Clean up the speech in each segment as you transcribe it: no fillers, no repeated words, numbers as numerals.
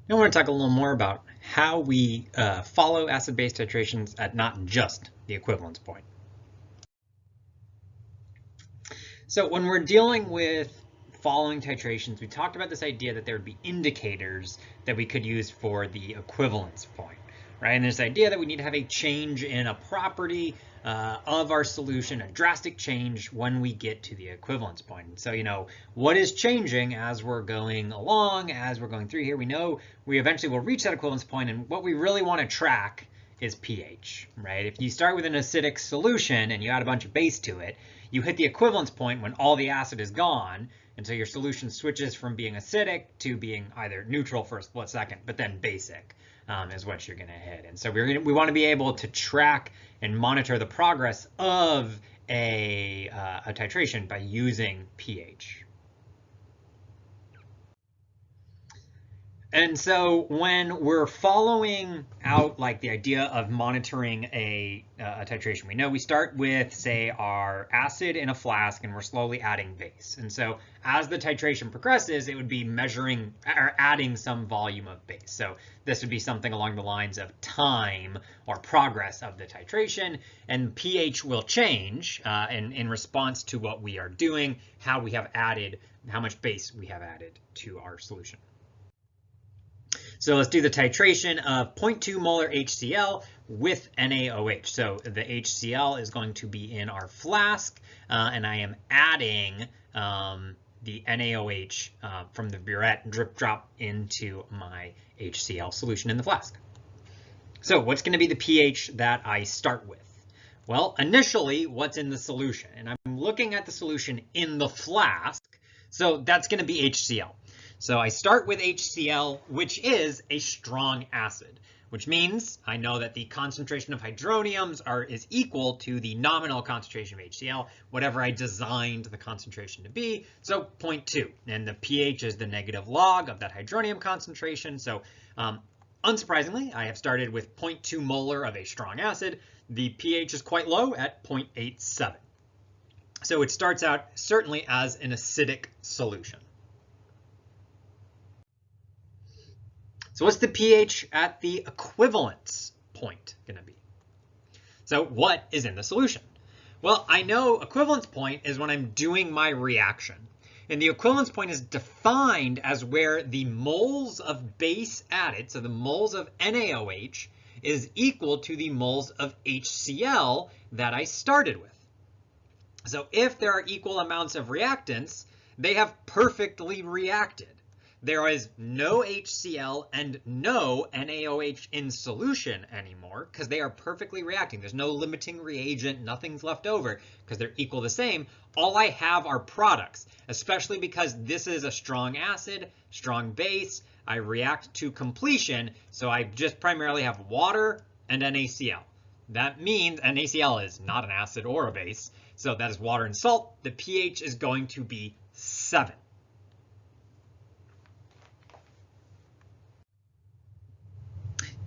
I want to talk a little more about how we follow acid-base titrations at not just the equivalence point. So when we're dealing with following titrations, we talked about this idea that there would be indicators that we could use for the equivalence point, right? And this idea that we need to have a change in a property of our solution, a drastic change when we get to the equivalence point. And so, what is changing as we're going along, as we're going through here? We know we eventually will reach that equivalence point, and what we really want to track is pH, right? If you start with an acidic solution and you add a bunch of base to it, you hit the equivalence point when all the acid is gone, and so your solution switches from being acidic to being either neutral for a split second, but then basic is what you're going to hit. And so we want to be able to track and monitor the progress of a titration by using pH. And so when we're following out like the idea of monitoring a titration, we know we start with, say, our acid in a flask and we're slowly adding base. And so as the titration progresses, it would be measuring or adding some volume of base. So this would be something along the lines of time or progress of the titration, and pH will change in response to what we are doing, how we have added, how much base we have added to our solution. So let's do the titration of 0.2 molar HCl with NaOH. So the HCl is going to be in our flask, and I am adding the NaOH from the burette drip drop into my HCl solution in the flask. So what's going to be the pH that I start with? Well, initially, what's in the solution? And I'm looking at the solution in the flask, so that's going to be HCl. So I start with HCl, which is a strong acid, which means I know that the concentration of hydroniums is equal to the nominal concentration of HCl, whatever I designed the concentration to be, so 0.2. And the pH is the negative log of that hydronium concentration. So unsurprisingly, I have started with 0.2 molar of a strong acid. The pH is quite low at 0.87. So it starts out certainly as an acidic solution. So what's the pH at the equivalence point going to be? So what is in the solution? Well, I know equivalence point is when I'm doing my reaction. And the equivalence point is defined as where the moles of base added, so the moles of NaOH, is equal to the moles of HCl that I started with. So if there are equal amounts of reactants, they have perfectly reacted. There is no HCl and no NaOH in solution anymore because they are perfectly reacting. There's no limiting reagent, nothing's left over because they're equal the same. All I have are products, especially because this is a strong acid, strong base. I react to completion, so I just primarily have water and NaCl. That means NaCl is not an acid or a base, so that is water and salt. The pH is going to be 7.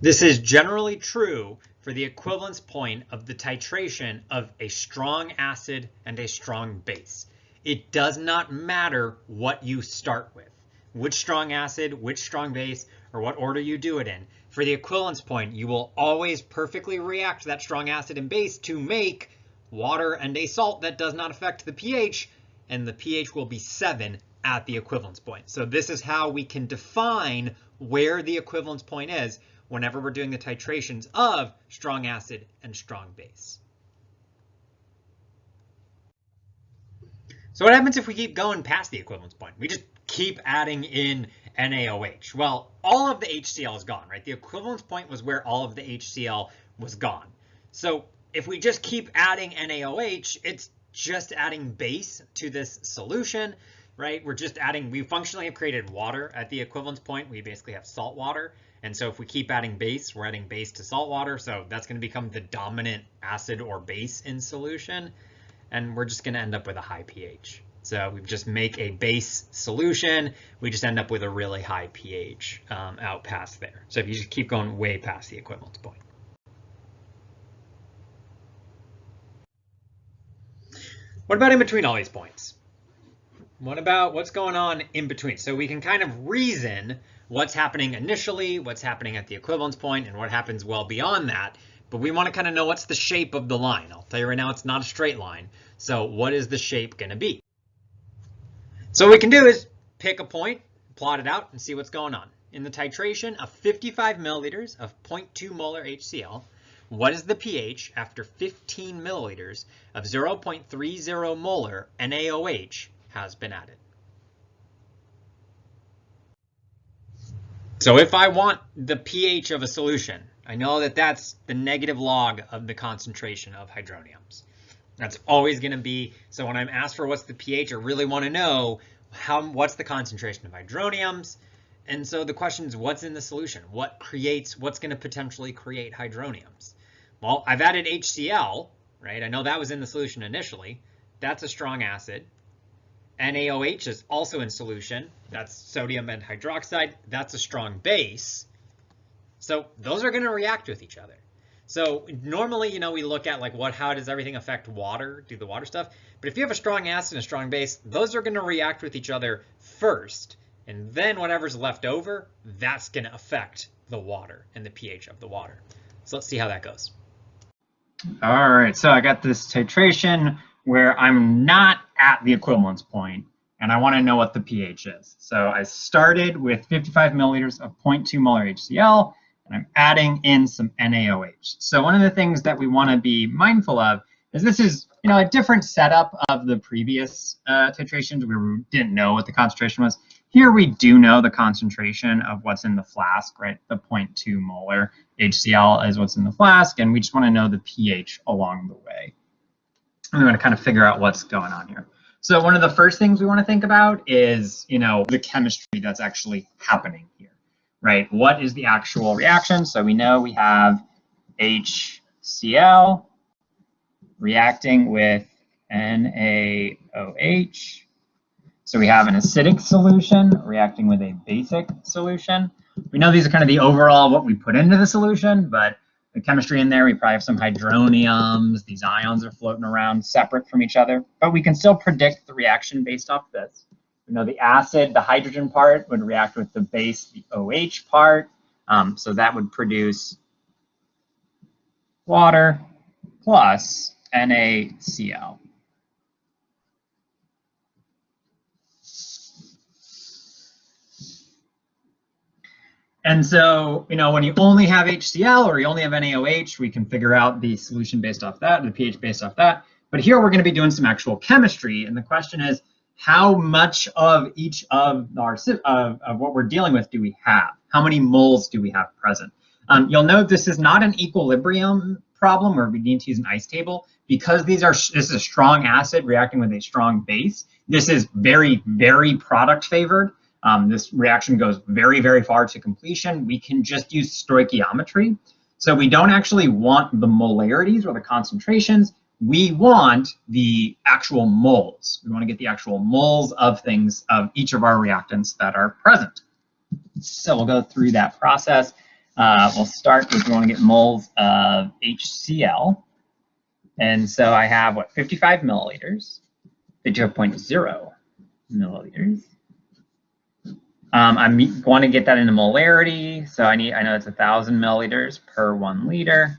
This is generally true for the equivalence point of the titration of a strong acid and a strong base. It does not matter what you start with, which strong acid, which strong base, or what order you do it in. For the equivalence point, you will always perfectly react that strong acid and base to make water and a salt that does not affect the pH, and the pH will be 7 at the equivalence point. So this is how we can define where the equivalence point is whenever we're doing the titrations of strong acid and strong base. So what happens if we keep going past the equivalence point? We just keep adding in NaOH. Well, all of the HCl is gone, right? The equivalence point was where all of the HCl was gone. So if we just keep adding NaOH, it's just adding base to this solution, right? We functionally have created water at the equivalence point. We basically have salt water. And so if we keep adding base, we're adding base to salt water. So that's going to become the dominant acid or base in solution. And we're just going to end up with a high pH. So we just make a base solution. We just end up with a really high pH out past there. So if you just keep going way past the equivalence point. What about in between all these points? What about what's going on in between? So we can kind of reason what's happening initially, what's happening at the equivalence point, and what happens well beyond that. But we want to kind of know what's the shape of the line. I'll tell you right now, it's not a straight line. So what is the shape going to be? So what we can do is pick a point, plot it out, and see what's going on. In the titration of 55 milliliters of 0.2 molar HCl, what is the pH after 15 milliliters of 0.30 molar NaOH has been added? So if I want the pH of a solution, I know that that's the negative log of the concentration of hydroniums. That's always going to be, so when I'm asked for what's the pH, I really want to know what's the concentration of hydroniums. And so the question is, what's in the solution? What's going to potentially create hydroniums? Well, I've added HCl, right? I know that was in the solution initially. That's a strong acid. NaOH is also in solution. That's sodium and hydroxide. That's a strong base. So those are going to react with each other. So normally, we look at like how does everything affect water, do the water stuff. But if you have a strong acid and a strong base, those are going to react with each other first. And then whatever's left over, that's going to affect the water and the pH of the water. So let's see how that goes. All right, so I got this titration where I'm not at the equivalence point, and I want to know what the pH is. So I started with 55 milliliters of 0.2 molar HCl, and I'm adding in some NaOH. So one of the things that we want to be mindful of is this is a different setup of the previous titrations where we didn't know what the concentration was. Here we do know the concentration of what's in the flask, right? The 0.2 molar HCl is what's in the flask, and we just want to know the pH along the way. And we want to kind of figure out what's going on here. So one of the first things we want to think about is, the chemistry that's actually happening here, right? What is the actual reaction? So we know we have HCl reacting with NaOH. So we have an acidic solution reacting with a basic solution. We know these are kind of the overall what we put into the solution, but the chemistry in there, we probably have some hydroniums. These ions are floating around separate from each other, but we can still predict the reaction based off this. We know the acid, the hydrogen part, would react with the base, the OH part. So that would produce water plus NaCl. And so, when you only have HCl or you only have NaOH, we can figure out the solution based off that, the pH based off that. But here we're going to be doing some actual chemistry. And the question is, how much of each of our of what we're dealing with do we have? How many moles do we have present? You'll note this is not an equilibrium problem where we need to use an ice table because this is a strong acid reacting with a strong base. This is very, very product favored. This reaction goes very, very far to completion. We can just use stoichiometry. So we don't actually want the molarities or the concentrations. We want the actual moles. We want to get the actual moles of things, of each of our reactants that are present. So we'll go through that process. We'll start with, we want to get moles of HCl. And so I have, 55 milliliters, 52.0 milliliters. I want to get that into molarity, so I know it's 1,000 milliliters per 1 liter.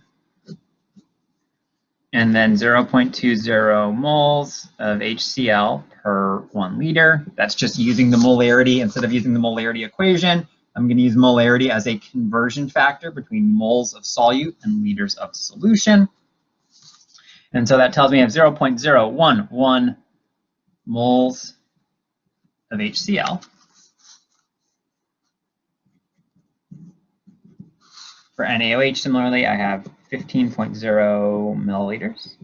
And then 0.20 moles of HCl per 1 liter. That's just using the molarity. Instead of using the molarity equation, I'm going to use molarity as a conversion factor between moles of solute and liters of solution. And so that tells me I have 0.011 moles of HCl. For NaOH, similarly, I have 15.0 milliliters.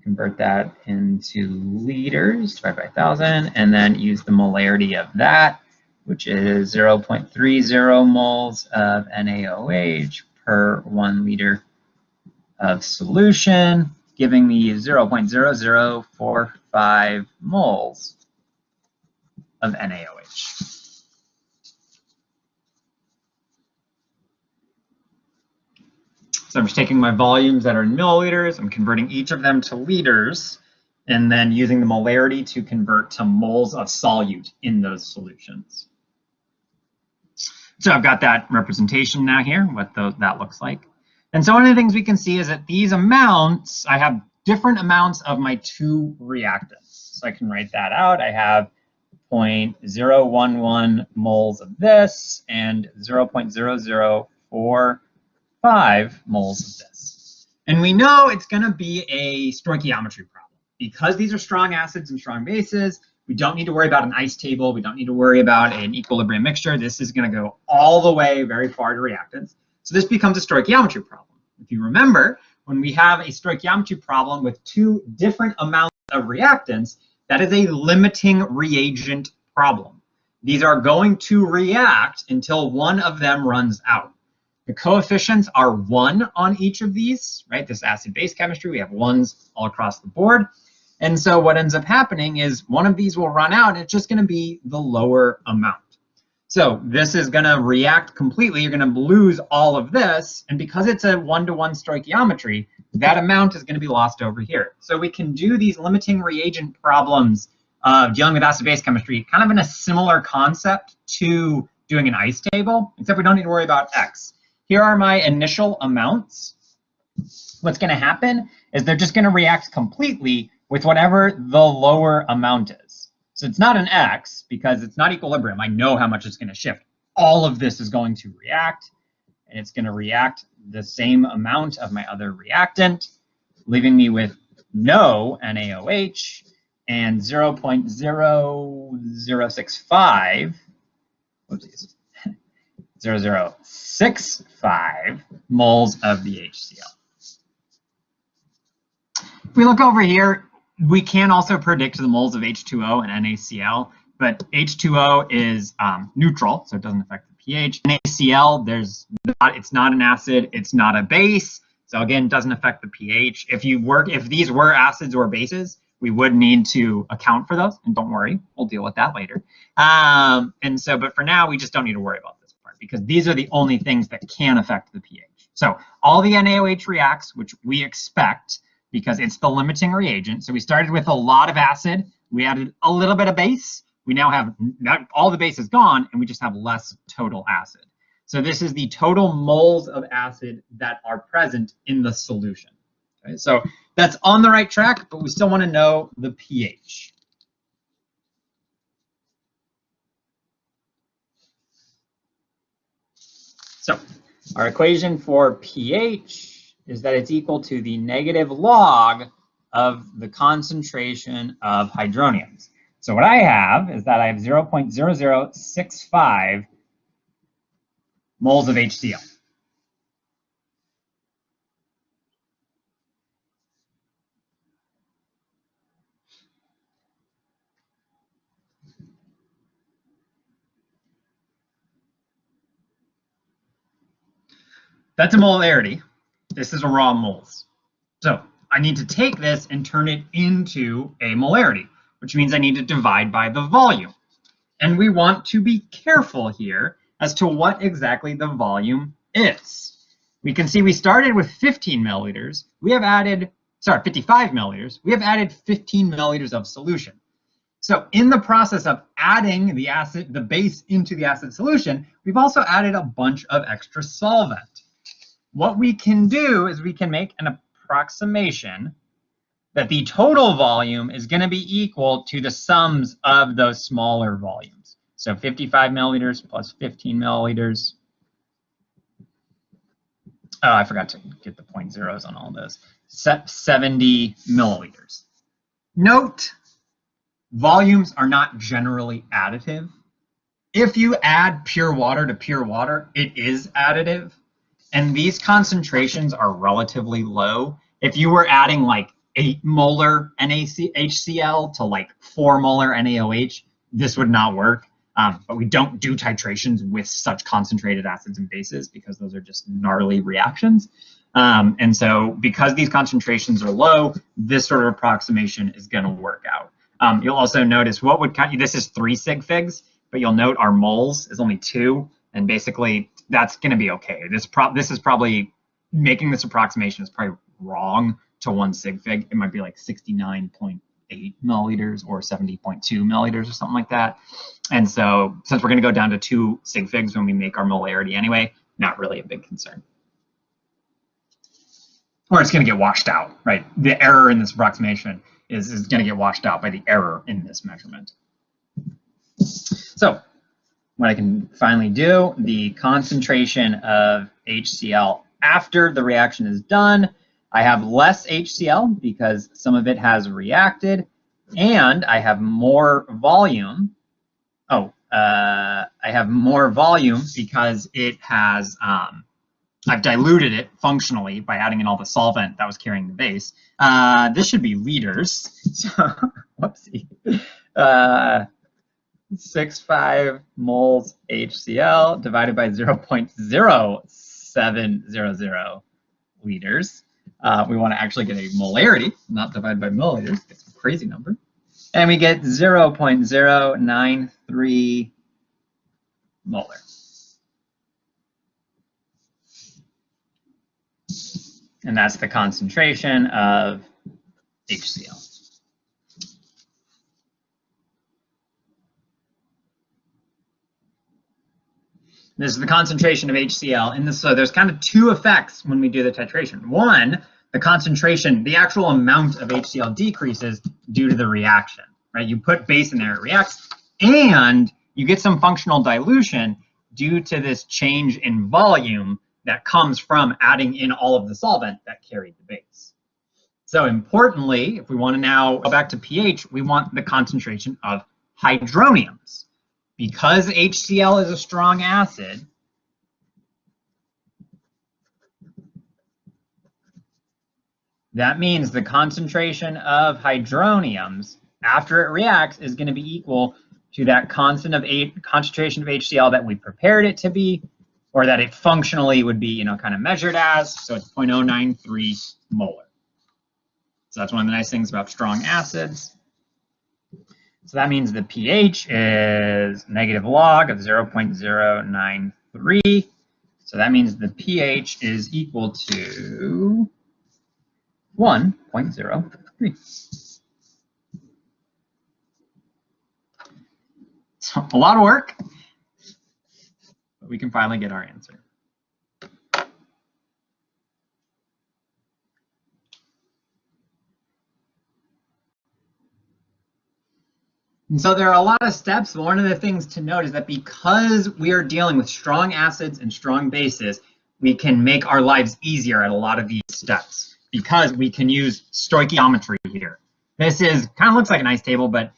Convert that into liters, divide by 1,000, and then use the molarity of that, which is 0.30 moles of NaOH per 1 liter of solution, giving me 0.0045 moles of NaOH. So I'm just taking my volumes that are in milliliters, I'm converting each of them to liters, and then using the molarity to convert to moles of solute in those solutions. So I've got that representation now here, what that looks like. And so one of the things we can see is that these amounts, I have different amounts of my two reactants. So I can write that out. I have 0.011 moles of this and 0.0045 moles of this. And we know it's going to be a stoichiometry problem. Because these are strong acids and strong bases, we don't need to worry about an ice table. We don't need to worry about an equilibrium mixture. This is going to go all the way very far to reactants. So this becomes a stoichiometry problem. If you remember, when we have a stoichiometry problem with two different amounts of reactants, that is a limiting reagent problem. These are going to react until one of them runs out. The coefficients are 1 on each of these, right? This acid-base chemistry, we have 1s all across the board. And so what ends up happening is one of these will run out, and it's just going to be the lower amount. So this is going to react completely. You're going to lose all of this. And because it's a 1-to-1 stoichiometry, that amount is going to be lost over here. So we can do these limiting reagent problems dealing with acid-base chemistry kind of in a similar concept to doing an ice table, except we don't need to worry about X. Here are my initial amounts. What's going to happen is they're just going to react completely with whatever the lower amount is. So it's not an X because it's not equilibrium. I know how much it's going to shift. All of this is going to react, and it's going to react the same amount of my other reactant, leaving me with no NaOH and 0.0065, whoopsies, 0.0065 moles of the HCl. If we look over here, we can also predict the moles of H2O and NaCl, but H2O is neutral, so it doesn't affect the pH. NaCl, it's not an acid, it's not a base, so again, it doesn't affect the pH. If these were acids or bases, we would need to account for those, and don't worry, we'll deal with that later. But for now, we just don't need to worry about this part because these are the only things that can affect the pH. So all the NaOH reacts, which we expect, because it's the limiting reagent. So we started with a lot of acid. We added a little bit of base. We now have all the base is gone, and we just have less total acid. So this is the total moles of acid that are present in the solution. Okay, so that's on the right track, but we still want to know the pH. So our equation for pH is that it's equal to the negative log of the concentration of hydroniums. So what I have is that I have 0.0065 moles of HCl. That's a molarity. This is a raw moles. So I need to take this and turn it into a molarity, which means I need to divide by the volume. And we want to be careful here as to what exactly the volume is. We can see we started with 15 milliliters. We have added, 55 milliliters. We have added 15 milliliters of solution. So in the process of adding the base into the acid solution, we've also added a bunch of extra solvent. What we can do is we can make an approximation that the total volume is going to be equal to the sums of those smaller volumes. So 55 milliliters plus 15 milliliters. Oh, I forgot to get the point zeros on all those. 70 milliliters. Note, volumes are not generally additive. If you add pure water to pure water, it is additive. And these concentrations are relatively low. If you were adding like 8 molar HCl to like 4 molar NaOH, this would not work. But we don't do titrations with such concentrated acids and bases because those are just gnarly reactions. And so because these concentrations are low, this sort of approximation is going to work out. You'll also notice this is 3 sig figs, but you'll note our moles is only 2. And basically, that's going to be okay. This is probably making this approximation is probably wrong to 1 sig fig. It might be like 69.5 milliliters or 70.2 milliliters or something like that. And so since we're going to go down to 2 sig figs when we make our molarity anyway, not really a big concern. Or it's going to get washed out, right? The error in this approximation is going to get washed out by the error in this measurement. So what I can finally do, the concentration of HCl after the reaction is done, I have less HCl because some of it has reacted, and I have more volume. I have more volume because it has, I've diluted it functionally by adding in all the solvent that was carrying the base. This should be liters. So, whoopsie. 65 moles HCl divided by 0.0700 liters. We want to actually get a molarity, not divided by milliliters. It's a crazy number. And we get 0.093 molar. And that's the concentration of HCl. This is the concentration of HCl in this. So there's kind of 2 effects when we do the titration. One, the concentration, the actual amount of HCl decreases due to the reaction, right? You put base in there, it reacts, and you get some functional dilution due to this change in volume that comes from adding in all of the solvent that carried the base. So importantly, if we want to now go back to pH, we want the concentration of hydroniums. Because HCl is a strong acid, that means the concentration of hydroniums after it reacts is going to be equal to that concentration of HCl that we prepared it to be, or that it functionally would be, kind of measured as. So it's 0.093 molar. So that's one of the nice things about strong acids. So that means the pH is negative log of 0.093. So that means the pH is equal to 1.03. So a lot of work, but we can finally get our answer. And so there are a lot of steps. One of the things to note is that because we are dealing with strong acids and strong bases, we can make our lives easier at a lot of these steps because we can use stoichiometry here. This is kind of looks like an ice table, but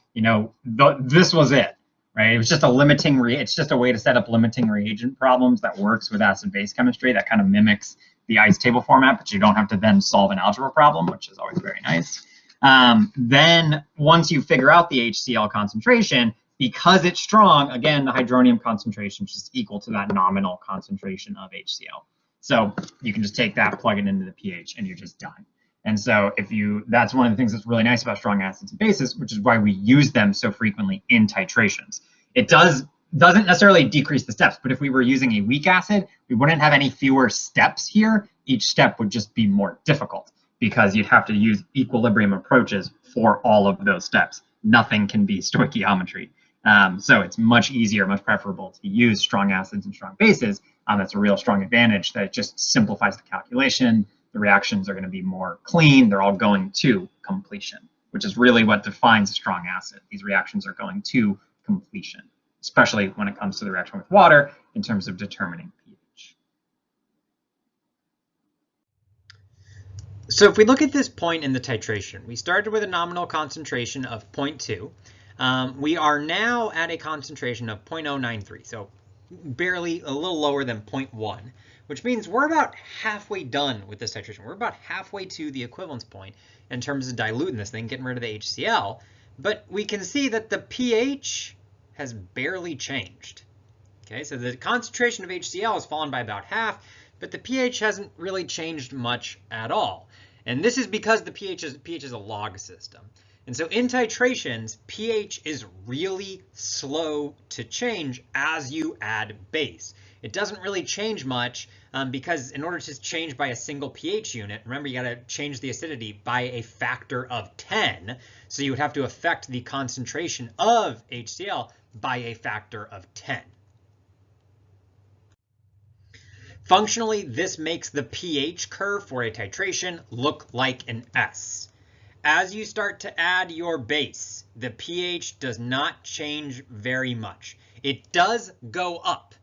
this was it, right? It was just it's just a way to set up limiting reagent problems that works with acid-base chemistry that kind of mimics the ice table format, but you don't have to then solve an algebra problem, which is always very nice. Then once you figure out the HCl concentration, because it's strong, again, the hydronium concentration is just equal to that nominal concentration of HCl. So you can just take that, plug it into the pH, and you're just done. And so that's one of the things that's really nice about strong acids and bases, which is why we use them so frequently in titrations. It doesn't necessarily decrease the steps, but if we were using a weak acid, we wouldn't have any fewer steps here. Each step would just be more difficult, because you'd have to use equilibrium approaches for all of those steps. Nothing can be stoichiometry. So it's much easier, much preferable to use strong acids and strong bases. That's a real strong advantage, that it just simplifies the calculation. The reactions are going to be more clean. They're all going to completion, which is really what defines a strong acid. These reactions are going to completion, especially when it comes to the reaction with water in terms of determining pH. So if we look at this point in the titration, we started with a nominal concentration of 0.2. We are now at a concentration of 0.093, so barely a little lower than 0.1, which means we're about halfway done with this titration. We're about halfway to the equivalence point in terms of diluting this thing, getting rid of the HCl, but we can see that the pH has barely changed. Okay, so the concentration of HCl has fallen by about half, but the pH hasn't really changed much at all. And this is because the pH is a log system. And so in titrations, pH is really slow to change as you add base. It doesn't really change much because in order to change by a single pH unit, remember you got to change the acidity by a factor of 10. So you would have to affect the concentration of HCl by a factor of 10. Functionally, this makes the pH curve for a titration look like an S. As you start to add your base, the pH does not change very much. It does go up.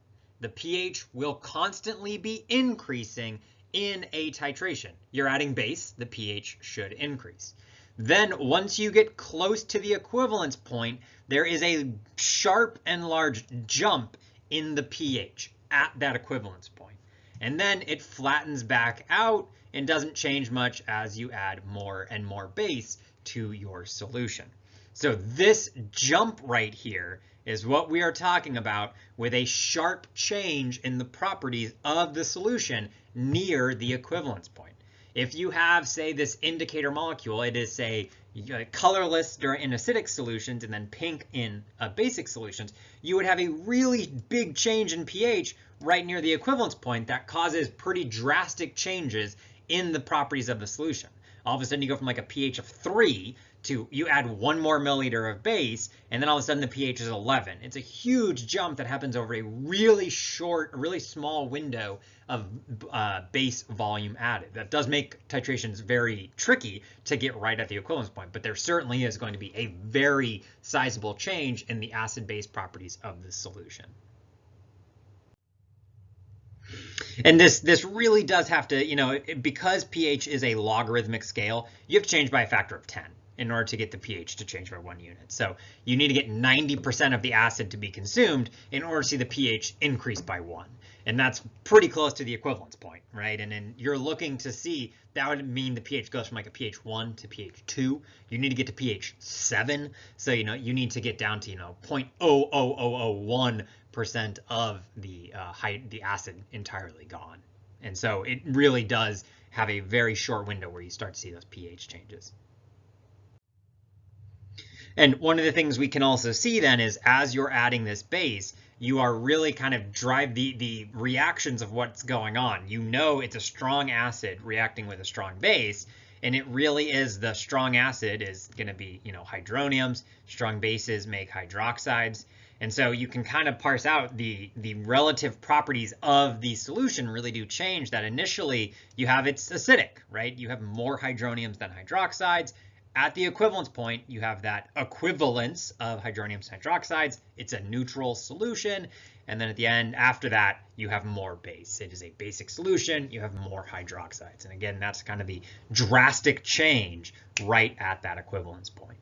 The pH will constantly be increasing in a titration. You're adding base, the pH should increase. Then once you get close to the equivalence point, there is a sharp and large jump in the pH at that equivalence point. And then it flattens back out and doesn't change much as you add more and more base to your solution. So this jump right here is what we are talking about with a sharp change in the properties of the solution near the equivalence point. If you have, say, this indicator molecule, it is, say, colorless in acidic solutions and then pink in basic solutions, you would have a really big change in pH right near the equivalence point that causes pretty drastic changes in the properties of the solution. All of a sudden you go from like a pH of 3 to you add 1 more milliliter of base, and then all of a sudden the pH is 11. It's a huge jump that happens over a really short, really small window of base volume added. That does make titrations very tricky to get right at the equivalence point, but there certainly is going to be a very sizable change in the acid-base properties of the solution. And this really does have to, because pH is a logarithmic scale, you have to change by a factor of 10 in order to get the pH to change by 1 unit. So you need to get 90% of the acid to be consumed in order to see the pH increase by 1. And that's pretty close to the equivalence point, right? And then you're looking to see, that would mean the pH goes from like a pH 1 to pH 2. You need to get to pH 7. So, you need to get down to, 0.00001% of the acid entirely gone. And so it really does have a very short window where you start to see those pH changes. And one of the things we can also see then is as you're adding this base, you are really kind of drive the reactions of what's going on. It's a strong acid reacting with a strong base, and it really is the strong acid is going to be, hydroniums, strong bases make hydroxides. And so you can kind of parse out the relative properties of the solution really do change that initially you have it's acidic, right? You have more hydroniums than hydroxides. At the equivalence point, you have that equivalence of hydroniums and hydroxides. It's a neutral solution. And then at the end, after that, you have more base. It is a basic solution. You have more hydroxides. And again, that's kind of the drastic change right at that equivalence point.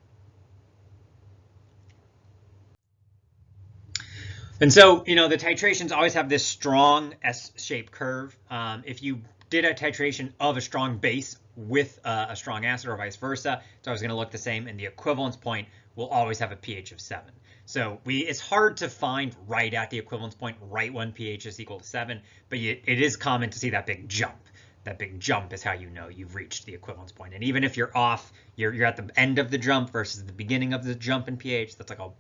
And so, the titrations always have this strong S-shaped curve. If you did a titration of a strong base with a strong acid or vice versa, it's always going to look the same, and the equivalence point will always have a pH of 7. So it's hard to find right at the equivalence point, right when pH is equal to 7, but it is common to see that big jump. That big jump is how you know you've reached the equivalence point. And even if you're off, you're at the end of the jump versus the beginning of the jump in pH, that's like a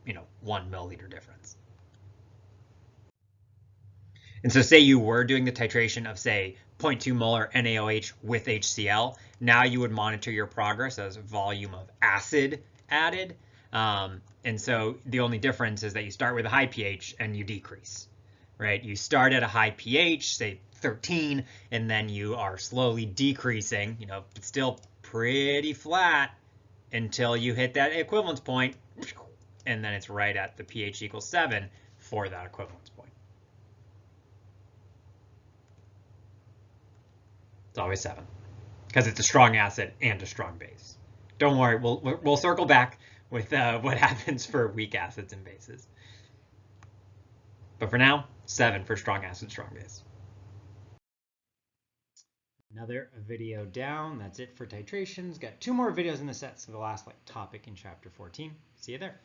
1 milliliter difference. And so say you were doing the titration of, say, 0.2 molar NaOH with HCl, now you would monitor your progress as volume of acid added. And so the only difference is that you start with a high pH and you decrease, right? You start at a high pH, say 13, and then you are slowly decreasing, but still pretty flat until you hit that equivalence point, and then it's right at the pH equals 7 for that equivalence point. It's always 7 because it's a strong acid and a strong base. Don't worry, we'll circle back with what happens for weak acids and bases. But for now, 7 for strong acid, strong base. Another video down. That's it for titrations. Got 2 more videos in the set, so the last topic in chapter 14. See you there.